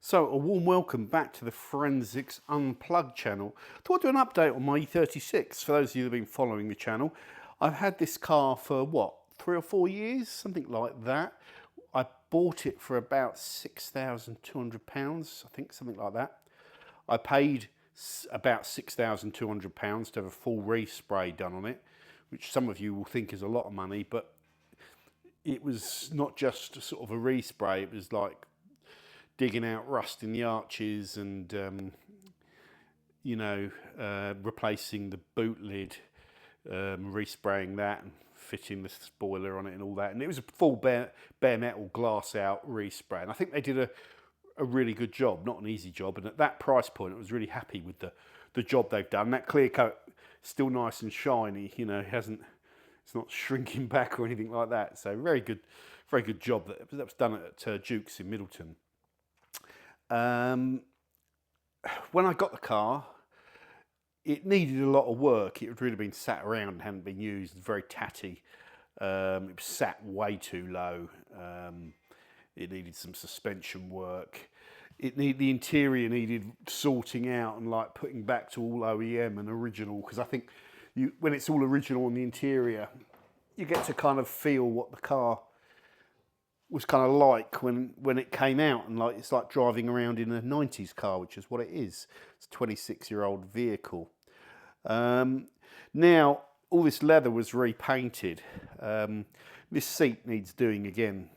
So, a warm welcome back to the Forensics Unplugged channel. I thought I'd do an update on my E36. For those of you that have been following the channel, I've had this car for what, 3 or 4 years, something like that. I bought it for about £6,200, I think, something like that. I paid about £6,200 to have a full respray done on it, which some of you will think is a lot of money, but it was not just sort of a respray, it was like digging out rust in the arches and replacing the boot lid, respraying that and fitting the spoiler on it and all that. And it was a full bare metal glass out respray. And I think they did a really good job, not an easy job. And at that price point, I was really happy with the job they've done. That clear coat, still nice and shiny, it's not shrinking back or anything like that. So very good job that was done at Duke's in Middleton. When I got the car, it needed a lot of work. It had really been sat around and hadn't been used. It was very tatty. It was sat way too low. It needed some suspension work. The interior needed sorting out and like putting back to all OEM and original, because I think when it's all original on the interior, you get to kind of feel what the car was kind of like when it came out, and like it's like driving around in a 90s car, which is what it is. It's a 26-year-old vehicle. Now all this leather was repainted. This seat needs doing again.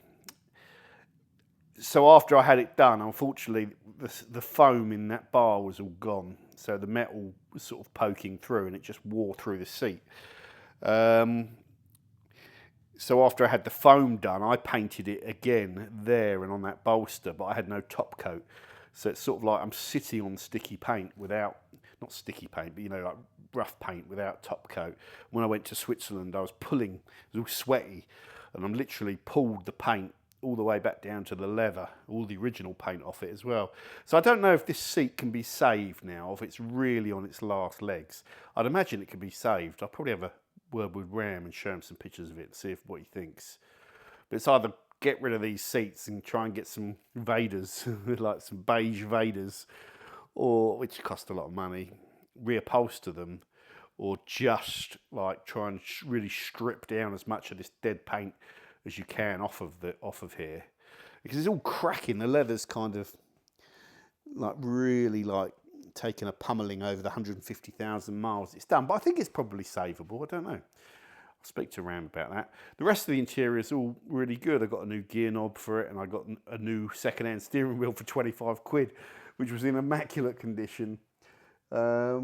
So after I had it done, unfortunately the foam in that bar was all gone, so the metal was sort of poking through and it just wore through the seat. So after I had the foam done, I painted it again there and on that bolster, but I had no top coat. So it's sort of like I'm sitting on sticky paint without, not sticky paint, but like rough paint without top coat. When I went to Switzerland, I was pulling, it was all sweaty, and I literally pulled the paint all the way back down to the leather, all the original paint off it as well. So I don't know if this seat can be saved now, if it's really on its last legs. I'd imagine it can be saved. I'll probably have a word with Ram and show him some pictures of it and see what he thinks. But it's either get rid of these seats and try and get some Vaders, like some beige Vaders, or which cost a lot of money, reupholster them, or just like try and really strip down as much of this dead paint as you can off of here, because it's all cracking. The leather's kind of like really like taken a pummeling over the 150,000 miles it's done, but I think it's probably savable. I don't know. I'll speak to Ram about that. The rest of the interior is all really good. I got a new gear knob for it, and I got a new second-hand steering wheel for 25 quid, which was in immaculate condition. I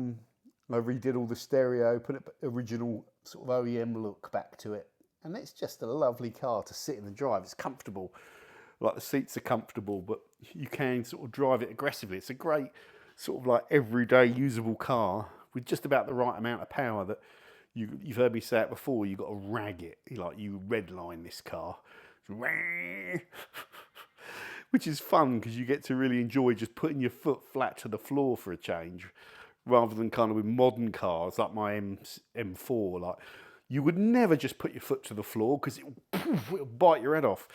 redid all the stereo, put it original sort of OEM look back to it, and it's just a lovely car to sit in and drive. It's comfortable. Like the seats are comfortable, but you can sort of drive it aggressively. It's a great sort of like everyday usable car with just about the right amount of power that you've heard me say it before. You've got to rag it, like you redline this car, which is fun because you get to really enjoy just putting your foot flat to the floor for a change, rather than kind of with modern cars like my M4. Like you would never just put your foot to the floor because it'll bite your head off.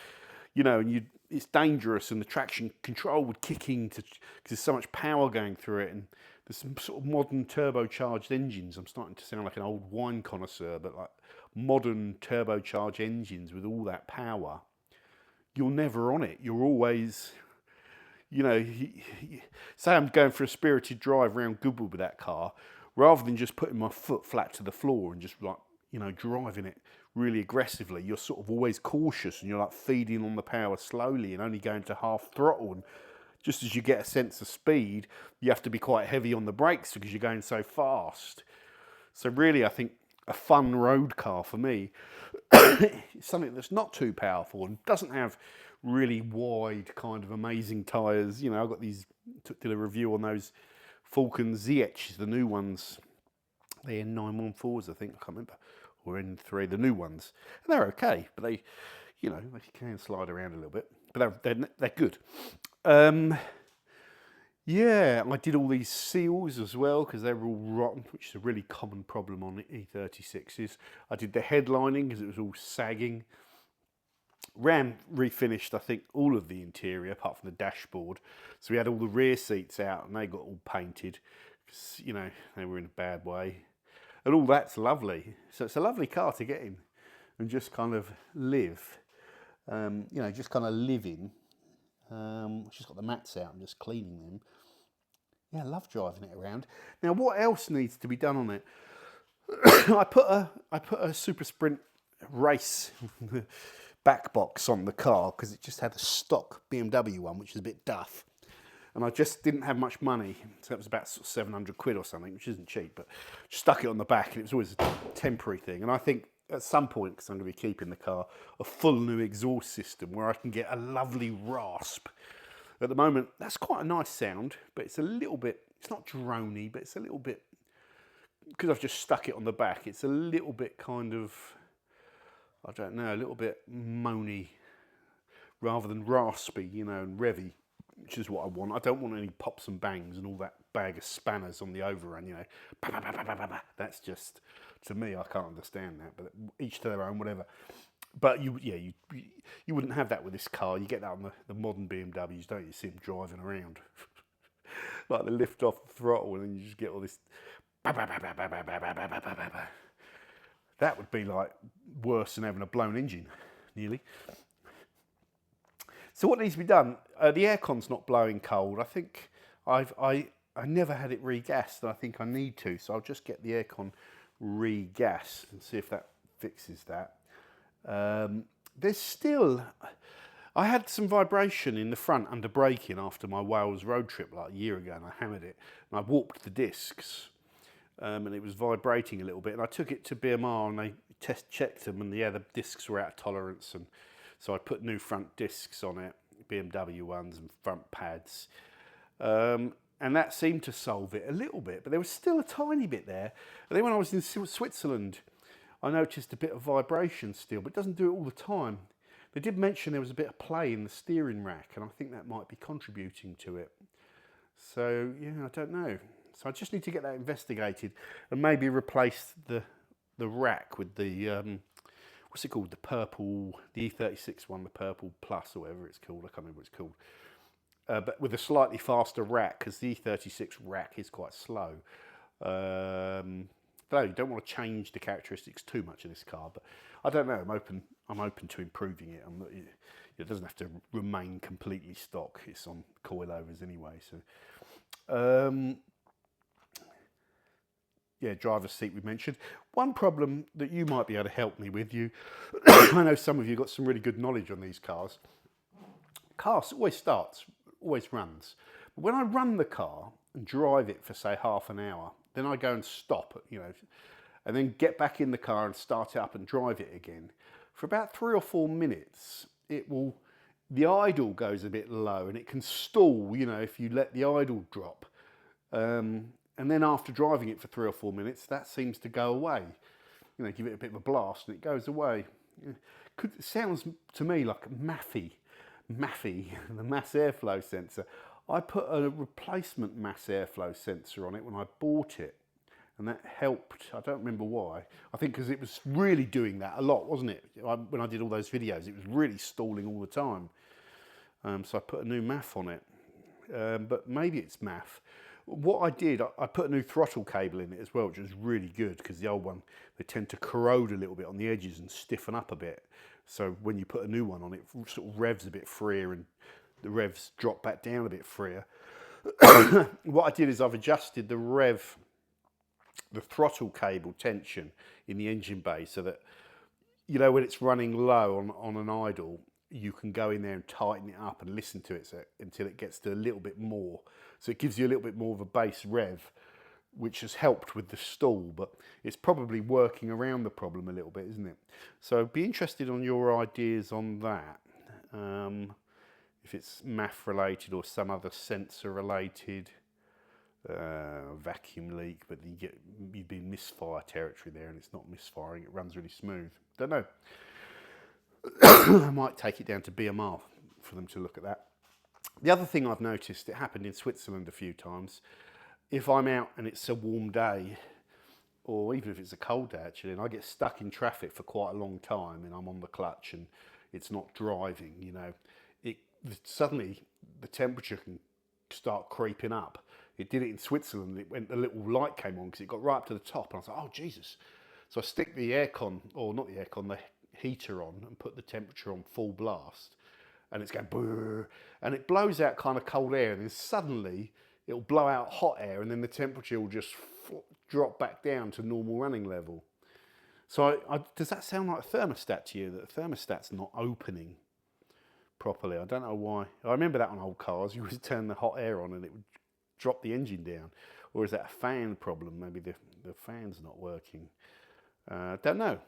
And it's dangerous, and the traction control would kick in because there's so much power going through it, and there's some sort of modern turbocharged engines. I'm starting to sound like an old wine connoisseur, but like modern turbocharged engines with all that power, you're never on it. You're always, say I'm going for a spirited drive around Goodwood with that car, rather than just putting my foot flat to the floor and just like, driving it really aggressively, you're sort of always cautious, and you're like feeding on the power slowly and only going to half throttle. And just as you get a sense of speed, you have to be quite heavy on the brakes because you're going so fast. So really, I think a fun road car for me is something that's not too powerful and doesn't have really wide kind of amazing tyres. I got these, did a review on those Falcon ZH, the new ones, the N914s, I think, I can't remember, or N3, the new ones, and they're okay, but they can slide around a little bit, but they're good. Yeah, I did all these seals as well because they were all rotten, which is a really common problem on E36s. I did the headlining because it was all sagging. Ram refinished, I think, all of the interior apart from the dashboard. So we had all the rear seats out and they got all painted. You know, they were in a bad way. And all that's lovely. So it's a lovely car to get in and just kind of live. You know, just kind of live in. Just got the mats out and just cleaning them. Yeah, I love driving it around. Now, what else needs to be done on it? I put a Super Sprint race back box on the car because it just had a stock BMW one, which is a bit duff. And I just didn't have much money, so it was about sort of 700 quid or something, which isn't cheap, but stuck it on the back, and it was always a temporary thing. And I think at some point, because I'm going to be keeping the car, a full new exhaust system where I can get a lovely rasp. At the moment, that's quite a nice sound, but it's a little bit, it's not droney, but it's a little bit, because I've just stuck it on the back, it's a little bit kind of, I don't know, a little bit moany rather than raspy, you know, and revvy, which is what I want. I don't want any pops and bangs and all that bag of spanners on the overrun, you know. That's just, to me, I can't understand that, but each to their own, whatever. But you wouldn't have that with this car. You get that on the modern BMWs, don't you? See them driving around. Like they lift off the throttle and then you just get all this. That would be like worse than having a blown engine, nearly. So what needs to be done? The aircon's not blowing cold. I think I never had it regassed, and I think I need to. So I'll just get the aircon regassed and see if that fixes that. There's still, I had some vibration in the front under braking after my Wales road trip like a year ago, and I hammered it, and I warped the discs, and it was vibrating a little bit, and I took it to BMR and they checked them, and yeah, the discs were out of tolerance, and so I put new front discs on it, BMW ones and front pads, and that seemed to solve it a little bit, but there was still a tiny bit there. And then when I was in Switzerland, I noticed a bit of vibration still, but it doesn't do it all the time. They did mention there was a bit of play in the steering rack, and I think that might be contributing to it. So, yeah, I don't know. So I just need to get that investigated and maybe replace the rack with the, what's it called? The purple, the E36 one, the purple plus or whatever it's called. I can't remember what it's called. But with a slightly faster rack, because the E36 rack is quite slow. Though you don't want to change the characteristics too much of this car, but I don't know. I'm open to improving it. It doesn't have to remain completely stock. It's on coilovers anyway. So, yeah, driver's seat we mentioned. One problem that you might be able to help me with, I know some of you got some really good knowledge on these cars. Car always starts, always runs. But when I run the car and drive it for say half an hour, then I go and stop, you know, and then get back in the car and start it up and drive it again. For about 3 or 4 minutes, the idle goes a bit low and it can stall, you know, if you let the idle drop. And then after driving it for 3 or 4 minutes, that seems to go away. You know, give it a bit of a blast and it goes away. It sounds to me like MAFI, the mass airflow sensor. I put a replacement mass airflow sensor on it when I bought it, and that helped. I don't remember why. I think because it was really doing that a lot, wasn't it? When I did all those videos, it was really stalling all the time. So I put a new MAF on it, but maybe it's MAF. What I did, I put a new throttle cable in it as well, which was really good because the old one, they tend to corrode a little bit on the edges and stiffen up a bit. So when you put a new one on, it sort of revs a bit freer and the revs drop back down a bit freer. What I did is I've adjusted the throttle cable tension in the engine bay so that, you know, when it's running low on an idle, you can go in there and tighten it up and listen to it until it gets to a little bit more. So it gives you a little bit more of a base rev, which has helped with the stall, but it's probably working around the problem a little bit, isn't it? So be interested on your ideas on that. If it's MAF related or some other sensor related, vacuum leak, but you'd be in misfire territory there, and it's not misfiring, it runs really smooth. Don't know. I might take it down to BMR for them to look at that. The other thing I've noticed, it happened in Switzerland a few times, if I'm out and it's a warm day, or even if it's a cold day actually, and I get stuck in traffic for quite a long time and I'm on the clutch and it's not driving. You know, it suddenly the temperature can start creeping up. It did it in Switzerland. It went, a little light came on because it got right up to the top, and I was like, oh Jesus! So I stick the aircon, or not the aircon, the heater on, and put the temperature on full blast, and it's going brrr, and it blows out kind of cold air, and then suddenly it'll blow out hot air, and then the temperature will just drop back down to normal running level. So does that sound like a thermostat to you, that the thermostat's not opening properly? I don't know why. I remember that on old cars. You would turn the hot air on and it would drop the engine down. Or is that a fan problem? Maybe the fan's not working. Don't know.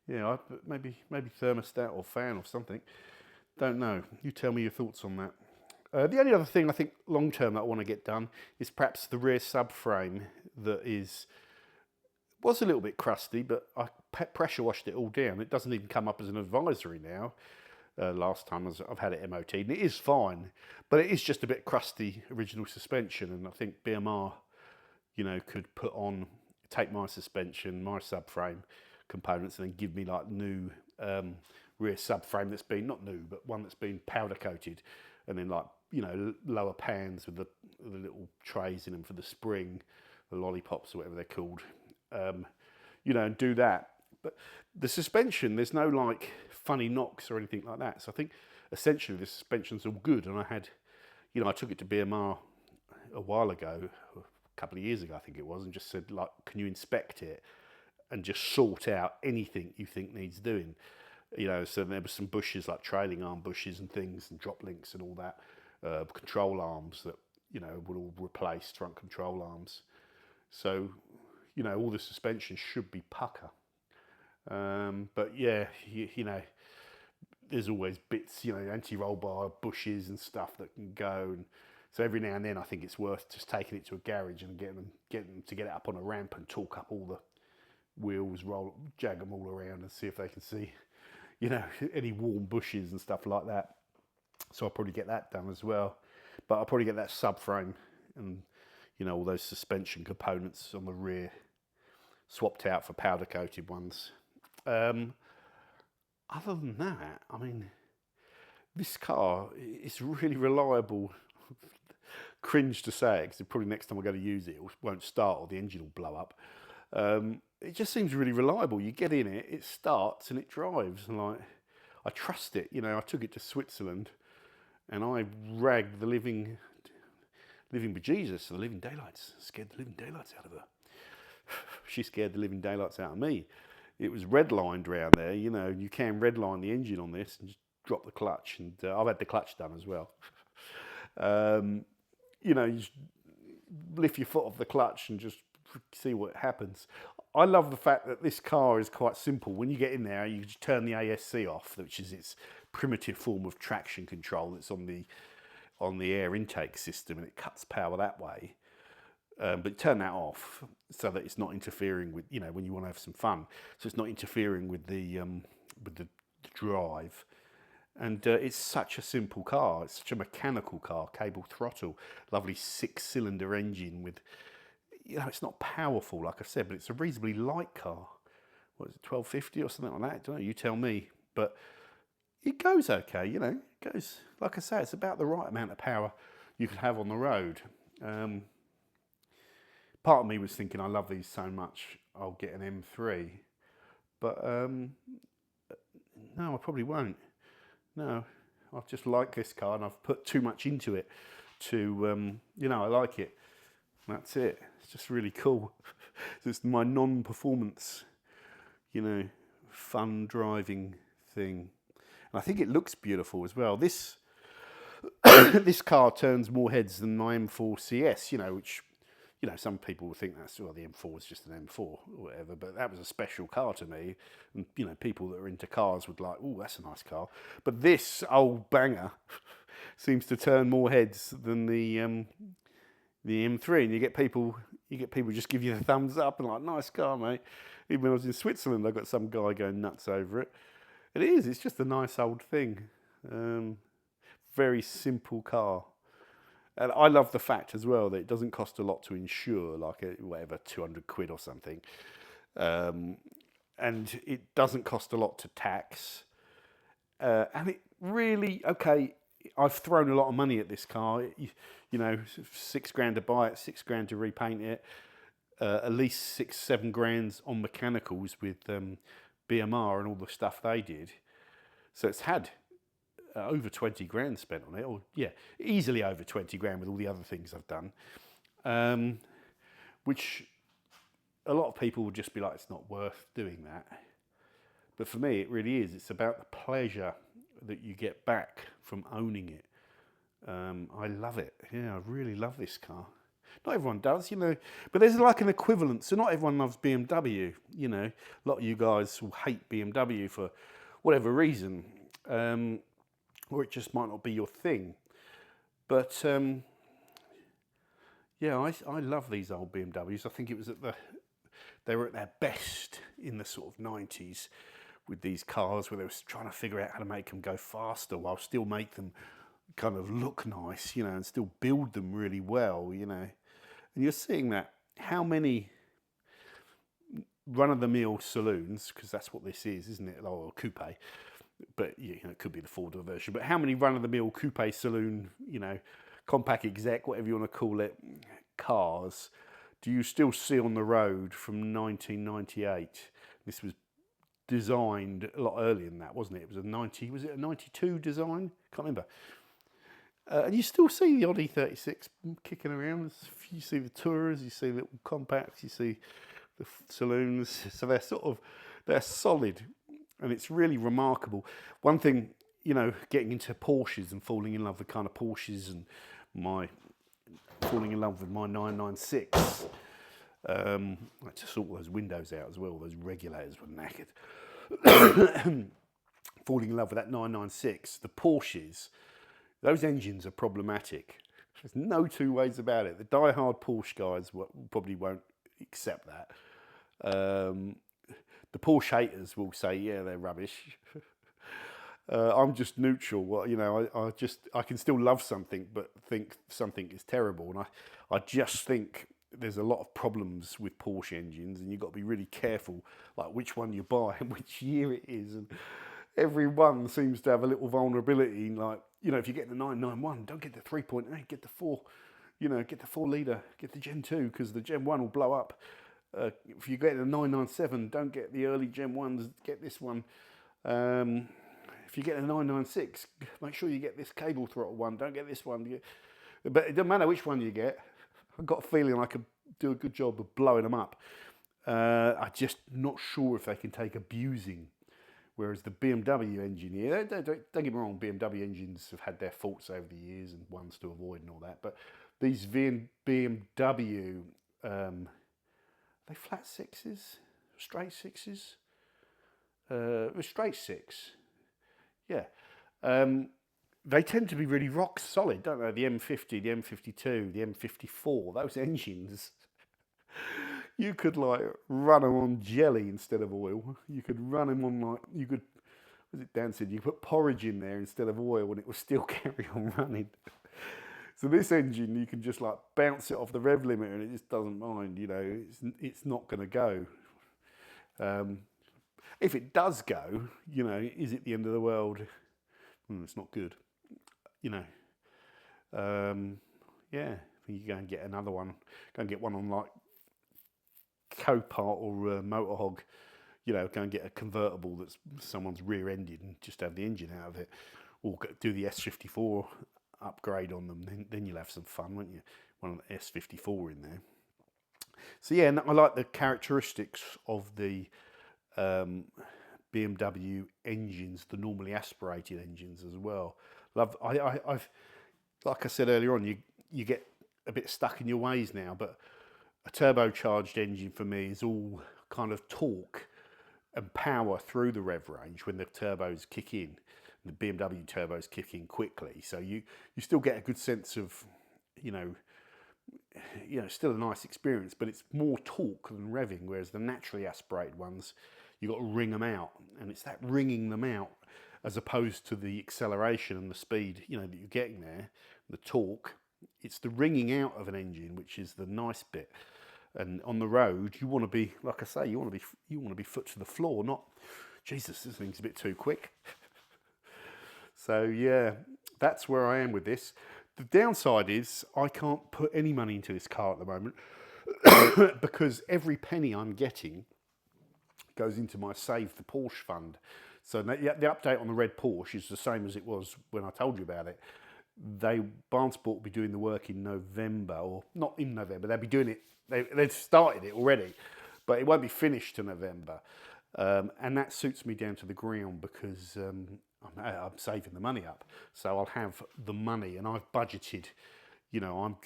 Yeah, maybe thermostat or fan or something. Don't know. You tell me your thoughts on that. The only other thing I think long term that I want to get done is perhaps the rear subframe that was a little bit crusty, but I pressure washed it all down. It doesn't even come up as an advisory now. Last time I've had it MOT, and it is fine, but it is just a bit crusty original suspension, and I think BMR, could take my suspension, my subframe components, and then give me like new rear subframe that's been, not new, but one that's been powder coated, and then like, lower pans with the little trays in them for the spring, the lollipops or whatever they're called, and do that. But the suspension, there's no like funny knocks or anything like that. So I think essentially the suspension's all good. And I took it to BMR a while ago, a couple of years ago, I think it was, and just said, like, can you inspect it and just sort out anything you think needs doing? So there were some bushes, like trailing arm bushes and things, and drop links and all that, control arms that, would all replace front control arms. So, all the suspension should be pucker. But yeah, there's always bits, anti-roll bar bushes and stuff that can go. And so every now and then I think it's worth just taking it to a garage and getting them to get it up on a ramp and torque up all the wheels, jag them all around and see if they can see, any warm bushes and stuff like that. So I'll probably get that done as well. But I'll probably get that subframe and, all those suspension components on the rear swapped out for powder coated ones. Other than that, I mean, this car is really reliable. Cringe to say it, because probably next time I go to use it, it won't start or the engine will blow up. It just seems really reliable. You get in it, it starts and it drives. And like, I trust it. I took it to Switzerland and I ragged the living bejesus, the living daylights, scared the living daylights out of her. She scared the living daylights out of me. It was redlined around there. You can redline the engine on this and just drop the clutch. And I've had the clutch done as well. You just lift your foot off the clutch and just see what happens. I love the fact that this car is quite simple. When you get in there, you just turn the ASC off, which is its primitive form of traction control that's on the air intake system, and it cuts power that way. But turn that off so that it's not interfering with, when you want to have some fun. So it's not interfering with the drive. And it's such a simple car. It's such a mechanical car, cable throttle, lovely 6-cylinder engine with, it's not powerful, like I said, but it's a reasonably light car. What is it, 1250 or something like that? I don't know, you tell me. But it goes okay, it goes, like I say, it's about the right amount of power you can have on the road. Part of me was thinking, I love these so much, I'll get an M3. But no, I probably won't. No, I just like this car and I've put too much into it to, I like it. That's it. It's just really cool. It's my non-performance, fun driving thing. And I think it looks beautiful as well. This this car turns more heads than my M4 CS, which, some people will think that's, well, the M4 is just an M4 or whatever, but that was a special car to me. And, people that are into cars would like, oh, that's a nice car. But this old banger seems to turn more heads than the M3. And you get people just give you the thumbs up and like, nice car, mate. Even when I was in Switzerland, I got some guy going nuts over it. It's just a nice old thing. Very simple car. And I love the fact as well that it doesn't cost a lot to insure, like whatever, 200 quid or something. And it doesn't cost a lot to tax. And it really, okay, I've thrown a lot of money at this car. You know, 6 grand to buy it, 6 grand to repaint it, at least 6, 7 grand on mechanicals with BMR and all the stuff they did. So it's had over 20 grand spent on it, or yeah, easily over 20 grand with all the other things I've done. Which a lot of people would just be like, it's not worth doing that. But for me, it really is. It's about the pleasure that you get back from owning it. I love it. Yeah, I really love this car. Not everyone does, you know, but there's like an equivalent. So not everyone loves BMW, you know. A lot of you guys will hate BMW for whatever reason, or it just might not be your thing. But yeah, I love these old BMWs. I think it was they were at their best in the sort of 90s with these cars where they were trying to figure out how to make them go faster while still make them kind of look nice, you know, and still build them really well, you know. And you're seeing that. How many run-of-the-mill saloons, because that's what this is, isn't it? Or coupe, but you know, it could be the four-door version. But how many run-of-the-mill coupe saloon, you know, compact exec, whatever you want to call it, cars do you still see on the road from 1998? This was designed a lot earlier than that, wasn't it? It was was it a 92 design? Can't remember. And you still see the Audi 36 kicking around. You see the Tourers, you see little compacts, you see the saloons. So they're solid, and it's really remarkable. One thing, you know, getting into Porsches and falling in love with kind of Porsches and falling in love with my 996. I had to sort those windows out as well. Those regulators were knackered. Falling in love with that 996. The Porsches, those engines are problematic. There's no two ways about it. The die-hard Porsche guys probably won't accept that. The Porsche haters will say, yeah, they're rubbish. I'm just neutral. Well, you know, I can still love something, but think something is terrible. And I just think there's a lot of problems with Porsche engines, and you've got to be really careful, like which one you buy and which year it is. And every one seems to have a little vulnerability. Like, you know, if you get the 991, don't get the 3.8, get the 4. You know, get the 4 litre, get the Gen 2, because the Gen 1 will blow up. If you get the 997, don't get the early Gen 1s, get this one. If you get a 996, make sure you get this cable throttle one. Don't get this one. But it doesn't matter which one you get. I've got a feeling I could do a good job of blowing them up. I'm just not sure if they can take abusing. Whereas the BMW engine here, don't get me wrong, BMW engines have had their faults over the years and ones to avoid and all that. But these BMW, are they flat sixes? Straight sixes? Straight six. Yeah. They tend to be really rock solid, don't they? The M50, the M52, the M54, those engines, you could like run them on jelly instead of oil. You could run them on was it Dan said, you could put porridge in there instead of oil and it will still carry on running. So this engine, you can just like bounce it off the rev limiter and it just doesn't mind, you know, it's not going to go. If it does go, you know, is it the end of the world? It's not good, you know. Yeah, you go and get another one. Go and get one on like Copart or Motorhog. You know, go and get a convertible that's someone's rear-ended and just have the engine out of it. Or do the S54 upgrade on them. Then you'll have some fun, won't you? One of the S54 in there. So yeah, and I like the characteristics of the BMW engines, the normally aspirated engines as well. I've like I said earlier on, you get a bit stuck in your ways now, but a turbocharged engine for me is all kind of torque and power through the rev range when the turbos kick in. The BMW turbos kick in quickly, so you still get a good sense of, you know, still a nice experience, but it's more torque than revving, whereas the naturally aspirated ones, you've got to wring them out, and it's that wringing them out as opposed to the acceleration and the speed, you know, that you're getting there, the torque. It's the wringing out of an engine which is the nice bit. And on the road, you want to be, like I say, you want to be foot to the floor, not, Jesus, this thing's a bit too quick. So yeah, that's where I am with this. The downside is I can't put any money into this car at the moment because every penny I'm getting goes into my Save the Porsche fund. So the update on the red Porsche is the same as it was when I told you about it. Barnsport will be doing the work in November, or not in November. They'll be doing it. They've started it already, but it won't be finished till November. And that suits me down to the ground because I'm saving the money up. So I'll have the money, and I've budgeted. You know,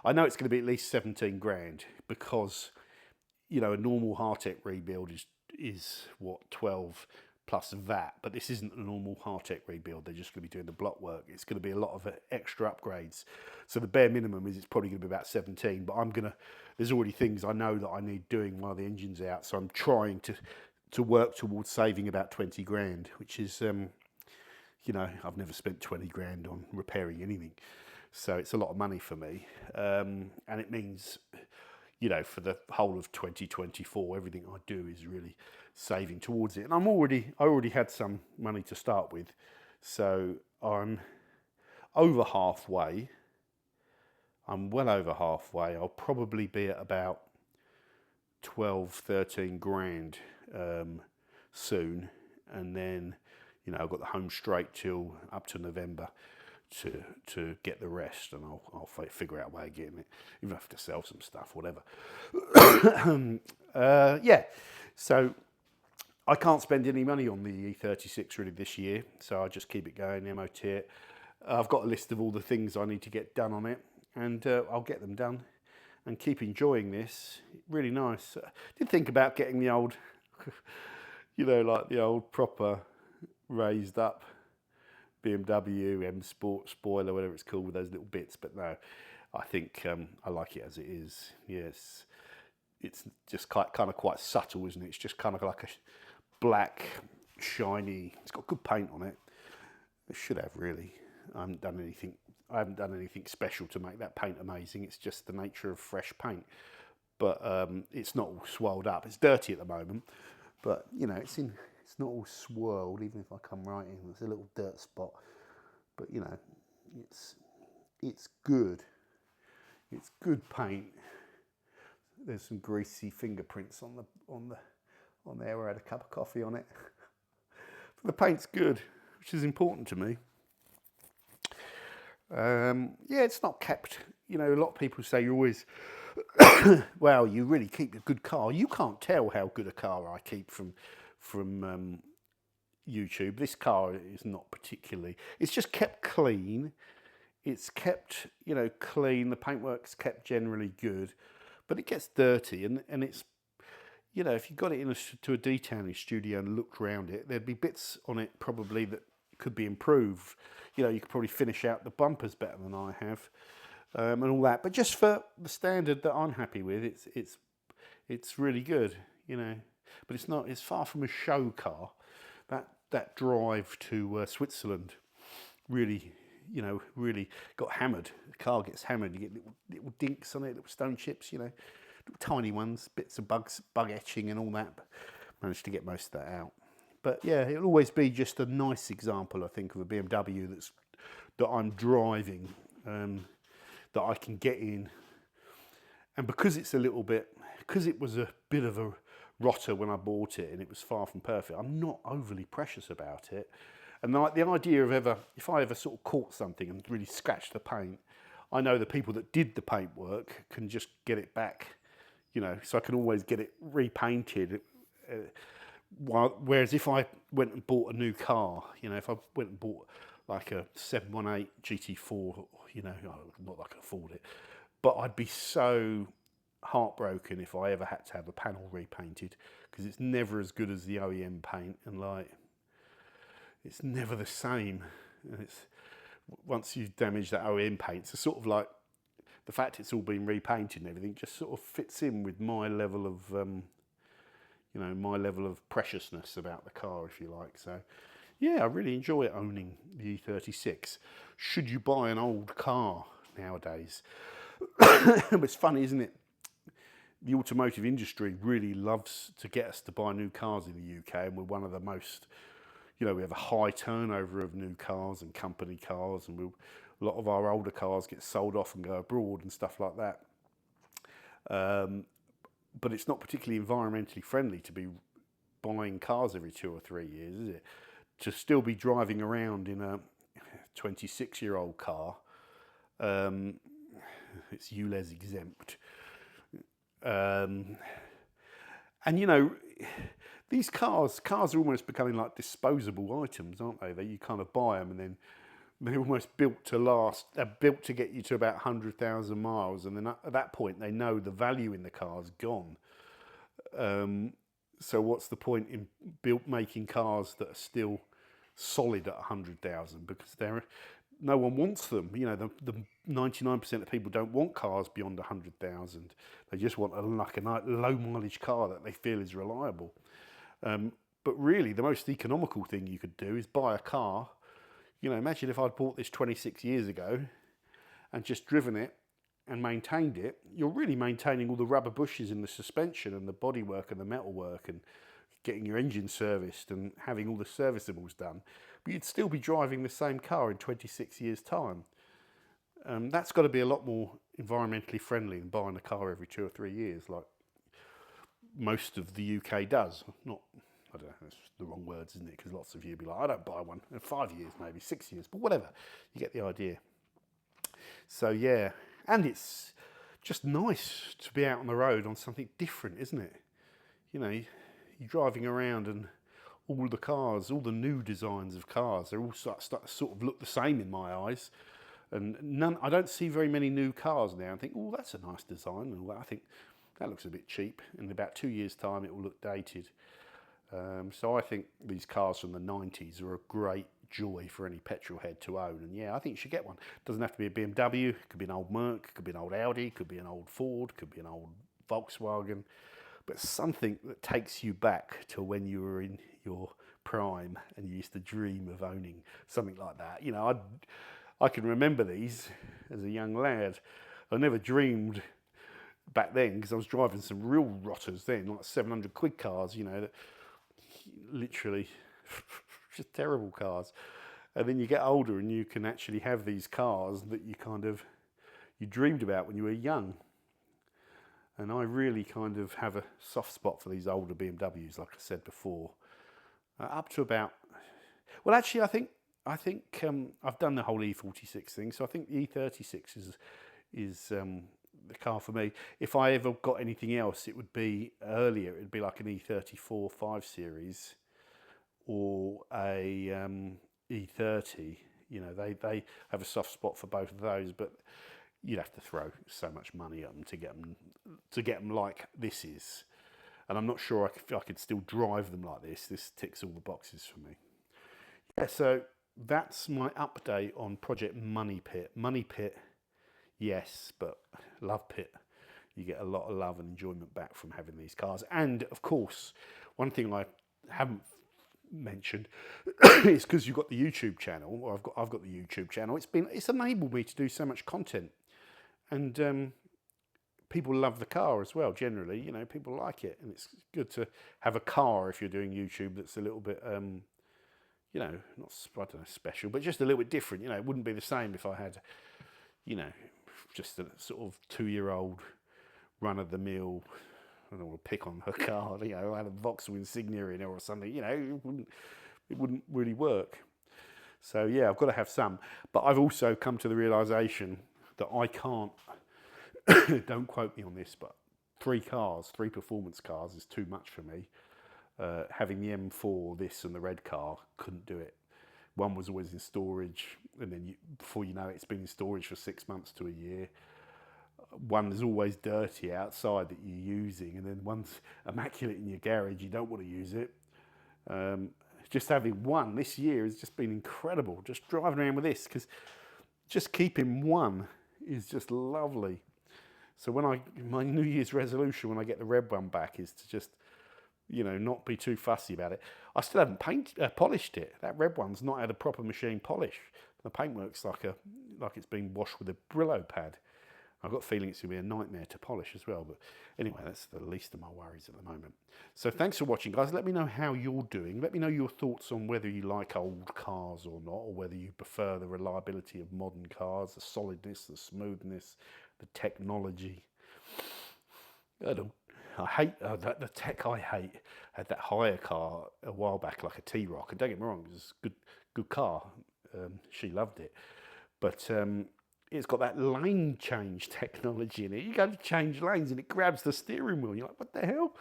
I know it's going to be at least 17 grand because, you know, a normal Hartec rebuild is what, 12 plus VAT, but this isn't a normal Hartec rebuild. They're just going to be doing the block work. It's going to be a lot of extra upgrades. So the bare minimum is it's probably going to be about 17, but there's already things I know that I need doing while the engine's out. So I'm trying to work towards saving about 20 grand, which is, you know, I've never spent 20 grand on repairing anything. So it's a lot of money for me. And it means, you know, for the whole of 2024, everything I do is really saving towards it. And I already had some money to start with. So I'm over halfway. I'm well over halfway. I'll probably be at about 12, 13 grand soon. And then, you know, I've got the home straight till up to November to get the rest, and I'll figure out a way of getting it. Even if I have to sell some stuff, whatever. Yeah, so I can't spend any money on the E36 really this year, so I just keep it going, MOT it. I've got a list of all the things I need to get done on it, and I'll get them done and keep enjoying this. Really nice. Did think about getting the old, you know, like the old proper raised up BMW M Sport spoiler, whatever it's called, with those little bits. But no, I think I like it as it is. Yes, it's just kind of quite subtle, isn't it? It's just kind of like a black, shiny. It's got good paint on it. It should have really. I haven't done anything special to make that paint amazing. It's just the nature of fresh paint. But it's not all swirled up. It's dirty at the moment, but you know, it's not all swirled. Even if I come right in, there's a little dirt spot. But you know, it's good. It's good paint. There's some greasy fingerprints on there where I had a cup of coffee on it. But the paint's good, which is important to me. Yeah, it's not kept. You know, a lot of people say you always, well, you really keep a good car. You can't tell how good a car I keep from YouTube. This car is not particularly. It's just kept clean. It's kept, you know, clean. The paintwork's kept generally good, but it gets dirty, and it's, you know, if you got it to a detailing studio and looked around it, there'd be bits on it probably that could be improved. You know, you could probably finish out the bumpers better than I have, and all that. But just for the standard that I'm happy with, it's really good. You know, but it's not. It's far from a show car. That drive to Switzerland really, you know, really got hammered. The car gets hammered. You get little dinks on it, little stone chips. You know, little tiny ones, bits of bug etching and all that. But managed to get most of that out. But yeah, it'll always be just a nice example, I think, of a BMW that I'm driving, that I can get in. And because it was a bit of a rotter when I bought it and it was far from perfect, I'm not overly precious about it. And like the idea of if I ever sort of caught something and really scratched the paint, I know the people that did the paint work can just get it back, you know, so I can always get it repainted. Whereas if I went and bought a new car, you know, if I went and bought like a 718 GT4, you know, not that I can afford it, but I'd be so heartbroken if I ever had to have a panel repainted, because it's never as good as the OEM paint, and like, it's never the same. And it's, once you've damaged that OEM paint, it's sort of like the fact it's all been repainted and everything just sort of fits in with my level of, you know, my level of preciousness about the car, if you like. So, yeah, I really enjoy owning the E36. Should you buy an old car nowadays? It's funny, isn't it? The automotive industry really loves to get us to buy new cars in the UK, and we're one of the most, we have a high turnover of new cars and company cars, and a lot of our older cars get sold off and go abroad and stuff like that. But it's not particularly environmentally friendly to be buying cars every 2 or 3 years, is it? To still be driving around in a 26-year-old car, it's ULEZ exempt. And these cars are almost becoming like disposable items, aren't they? That you kind of buy them and then they're almost built to last. They're built to get you to about 100,000 miles, and then at that point they know the value in the car's gone. So what's the point in making cars that are still solid at 100,000? Because no one wants them. The 99% of people don't want cars beyond 100,000. They just want a low mileage car that they feel is reliable. But really, the most economical thing you could do is buy a car. Imagine if I'd bought this 26 years ago and just driven it and maintained it. You're really maintaining all the rubber bushes in the suspension and the bodywork and the metalwork and getting your engine serviced and having all the serviceables done. But you'd still be driving the same car in 26 years' time. That's got to be a lot more environmentally friendly than buying a car every 2 or 3 years, like most of the UK does. I don't know, that's the wrong words, isn't it? Because lots of you be like, I don't buy one in 5 years, maybe 6 years, but whatever. You get the idea. So yeah, and it's just nice to be out on the road on something different, isn't it? You're driving around and all the cars, all the new designs of cars, they're all sort of look the same in my eyes. And I don't see very many new cars now and think, oh, that's a nice design. And I think that looks a bit cheap. In about 2 years' time, it will look dated. So I think these cars from the 90s are a great joy for any petrol head to own. And yeah, I think you should get one. It doesn't have to be a BMW. It could be an old Merc. It could be an old Audi. It could be an old Ford. It could be an old Volkswagen. But something that takes you back to when you were in your prime and you used to dream of owning something like that. I can remember these as a young lad. I never dreamed back then, because I was driving some real rotters then, like 700 quid cars, that literally just terrible cars. And then you get older and you can actually have these cars that you dreamed about when you were young. And I really kind of have a soft spot for these older BMWs, like I said before. Up to about, well, actually, I think I've done the whole E46 thing, so I think the E36 is the car for me. If I ever got anything else, it would be earlier. It would be like an E34 5 Series or a E30. They have a soft spot for both of those, but you'd have to throw so much money at them to get them like this is. And I'm not sure I could still drive them like this. This ticks all the boxes for me. Yeah, so that's my update on Project Money Pit. Money Pit, yes, but Love Pit, you get a lot of love and enjoyment back from having these cars. And of course, one thing I haven't mentioned is because you've got the YouTube channel, or I've got the YouTube channel. It's enabled me to do so much content, and people love the car as well. Generally, people like it, and it's good to have a car if you're doing YouTube that's a little bit, not special, but just a little bit different. It wouldn't be the same if I had, just a sort of 2-year-old run-of-the-mill. I don't want to pick on her car. I had a Vauxhall Insignia in her or something. It wouldn't really work. So yeah, I've got to have some. But I've also come to the realisation that I can't. Don't quote me on this, but 3 performance cars is too much for me. Having the M4, this, and the red car, couldn't do it. One was always in storage, and then before you know it, it's been in storage for 6 months to a year. One is always dirty outside that you're using, and then one's immaculate in your garage, you don't want to use it. Just having one this year has just been incredible. Just driving around with this, because just keeping one is just lovely. So my New Year's resolution when I get the red one back is to just, not be too fussy about it. I still haven't polished it. That red one's not had a proper machine polish. The paintwork's like it's been washed with a Brillo pad. I've got a feeling it's going to be a nightmare to polish as well. But anyway, that's the least of my worries at the moment. So thanks for watching, guys. Let me know how you're doing. Let me know your thoughts on whether you like old cars or not, or whether you prefer the reliability of modern cars, the solidness, the smoothness, the technology. I hate the tech. I hate. I had that hire car a while back, like a T-Roc, and don't get me wrong, it was a good car. She loved it, but it's got that lane change technology in it. You go to change lanes and it grabs the steering wheel. You're like, what the hell?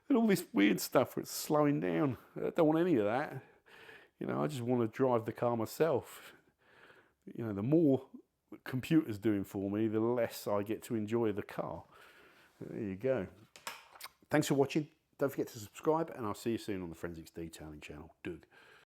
And all this weird stuff where it's slowing down. I don't want any of that. You know, I just want to drive the car myself. You know, the more the computer's doing for me, the less I get to enjoy the car. There you go. Thanks for watching. Don't forget to subscribe, and I'll see you soon on the Forensics Detailing channel. Doug.